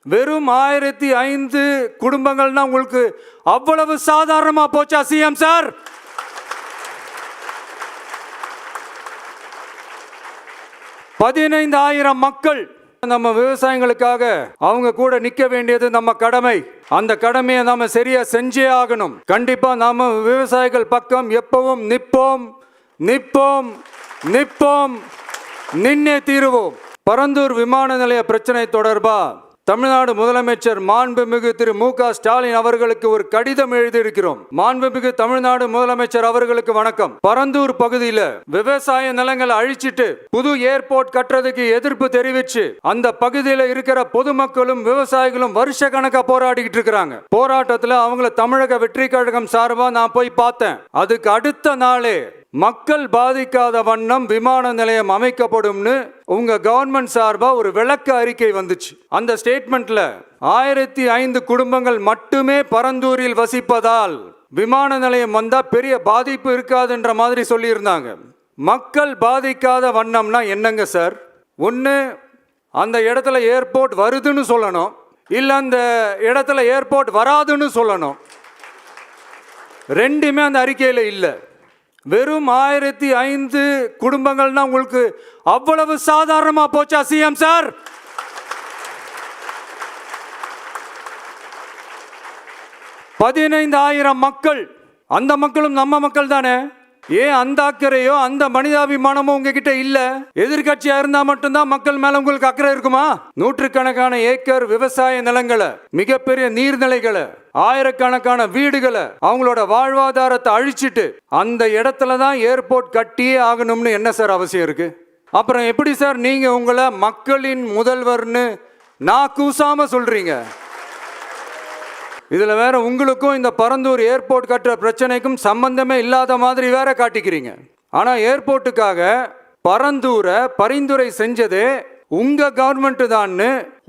வெறும் 1005 குடும்பங்கள்னா உங்களுக்கு அவ்வளவு சாதாரணமா போச்சா சிஎம் சார்? பதினைந்தாயிரம் மக்கள் நம்ம விவசாயிகளுக்காக அவங்க கூட நிக்க வேண்டியது நம்ம கடமை. அந்த கடமையை நாம சரியா செஞ்சே ஆகணும். கண்டிப்பா நாம விவசாயிகள் பக்கம் எப்பவும் நிற்போம் நிற்போம் நிற்போம், நின்னே தீருவோம். பரந்தூர் விமான நிலைய பிரச்சனை தொடர்பா தமிழ்நாடு முதலமைச்சர் மாண்புமிகு திரு மு.க. ஸ்டாலின் அவர்களுக்கு ஒரு கடிதம் எழுதியிருக்கிறோம். மாண்புமிகு தமிழ்நாடு முதலமைச்சர் அவர்களுக்கு வணக்கம். பரந்தூர் பகுதியில் விவசாய நிலங்களை அழிச்சிட்டு புது ஏர்போர்ட் கட்டுறதுக்கு எதிர்ப்பு தெரிவிச்சு அந்த பகுதியில் இருக்கிற பொதுமக்களும் விவசாயிகளும் வருஷ கணக்கா போராடிக்கிட்டு இருக்கிறாங்க. போராட்டத்தில் அவங்கள தமிழக வெற்றி கழகம் சார்பா நான் போய் பார்த்தேன். அதுக்கு அடுத்த நாளே மக்கள் பாதிக்காத வண்ணம் விமான நிலையம் அமைக்கப்படும்னு உங்க கவர்மெண்ட் சார்பா ஒரு விளக்க அறிக்கை வந்துச்சு. அந்த ஸ்டேட்மெண்ட்ல 1005 குடும்பங்கள் மட்டுமே பரந்தூரில் வசிப்பதால் விமான நிலையம் வந்தா பெரிய பாதிப்பு இருக்காதுன்ற மாதிரி சொல்லியிருந்தாங்க. மக்கள் பாதிக்காத வண்ணம்னா என்னங்க சார்? ஒன்று அந்த இடத்துல ஏர்போர்ட் வருதுன்னு சொல்லணும், இல்லை அந்த இடத்துல ஏர்போர்ட் வராதுன்னு சொல்லணும். ரெண்டுமே அந்த அறிக்கையில் இல்லை. வெறும் 1005 குடும்பங்கள்னா உங்களுக்கு அவ்வளவு சாதாரணமா போச்சா சிஎம் சார்? பதினைந்தாயிரம் மக்கள், அந்த மக்களும் நம்ம மக்கள் தானே. ஏன் அந்த அக்கறையோ அந்த மனிதாபிமானமோ உங்ககிட்ட இல்ல? எதிர்கட்சியா இருந்தா மட்டும்தான் மக்கள் மேல உங்களுக்கு அக்கறை இருக்குமா? நூற்றுக்கணக்கான ஏக்கர் விவசாய நிலங்களை, மிகப்பெரிய நீர்நிலைகளை, ஆயிரக்கணக்கான வீடுகளை, அவங்களோட வாழ்வாதாரத்தை அழிச்சிட்டு அந்த இடத்துல தான் ஏர்போர்ட் கட்டியே ஆகணும்னு என்ன சார் அவசியம் இருக்கு? அப்புறம் எப்படி சார் நீங்க உங்களை மக்களின் முதல்வர்னு நான் கூசாம சொல்றீங்க? இதுல வேற உங்களுக்கும் இந்த பரந்தூர் ஏர்போர்ட் கட்டுற பிரச்சனைக்கும் சம்பந்தமே இல்லாத மாதிரி வேற காட்டிக்கிறீங்க. ஆனா ஏர்போர்ட்டுக்காக பரந்தூரை பரிந்துரை செஞ்சதே உங்க கவர்மெண்ட் தான்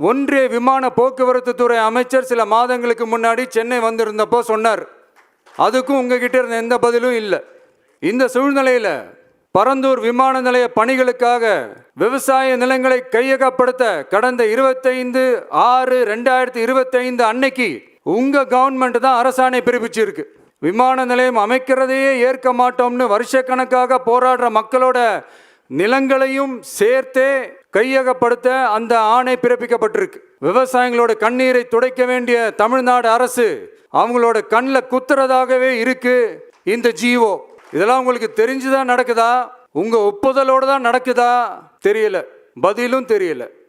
ஒன்றிய விமான போக்குவரத்து துறை அமைச்சர் சில மாதங்களுக்கு முன்னாடி சென்னை வந்திருந்தப்போ சொன்னார். அதுக்கும் உங்ககிட்ட இருந்த எந்த பதிலும் இல்லை. இந்த சூழ்நிலையில பரந்தூர் விமான நிலைய பணிகளுக்காக விவசாய நிலங்களை கையகப்படுத்த கடந்த 25/6/2025 அன்னைக்கு உங்க கவர்மெண்ட் தான் அரசாணை பிறப்பிச்சிருக்கு. விமான நிலையம் அமைக்கிறதையே ஏற்க மாட்டோம்னு வருஷக்கணக்காக போராடுற மக்களோட நிலங்களையும் சேர்த்தே கையகப்படுத்த அந்த ஆணை பிறப்பிக்கப்பட்டிருக்கு. விவசாயிகளோட கண்ணீரை துடைக்க வேண்டிய தமிழ்நாடு அரசு அவங்களோட கண்ணில் குத்துறதாகவே இருக்கு இந்த ஜிஓ. இதெல்லாம் உங்களுக்கு தெரிஞ்சுதான் நடக்குதா? உங்க ஒப்புதலோடு தான் நடக்குதா? தெரியல, பதிலும் தெரியல.